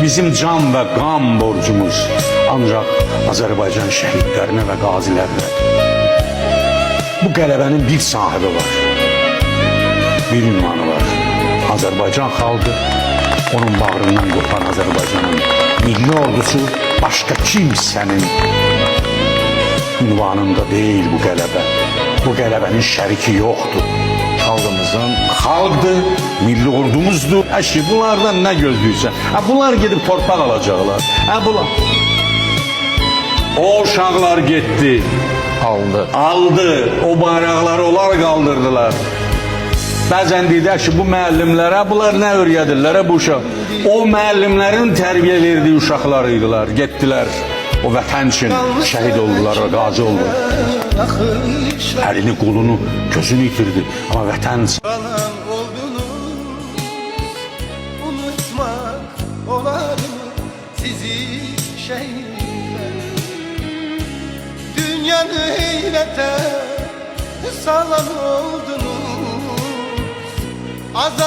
bizim can və qan borcumuz ancaq Azərbaycan şəhidlərinə və qazilərinə. Bu qələbənin bir sahibi var, bir ünvanı var. Azərbaycan xalqı, onun bağrından qopan Azərbaycanın milli ordusu başqa kimsənin ünvanında deyil bu qələbə. Bu qələbənin şəriki yoxdur. Xalqdır, milli ordumuzdur. Əşi, bunlardan nə gözləyirsən? Bunlar gedib torpaq alacaqlar. O uşaqlar getdi, aldı, o bayraqları onlar qaldırdılar. Bəzən deyir ki, bu müəllimlərə bunlar nə öyrədirlər bu uşaq? O müəllimlərin tərbiyə verdiyi uşaqlar idilər, getdilər. O vətən üçün şəhid oldular və qazi oldular. Əlini, qolunu, gözünü itirdi. Amma vətən... Unutmak olar mı sizi şehitler? Dünyanı heyrete salan oldunuz. Azad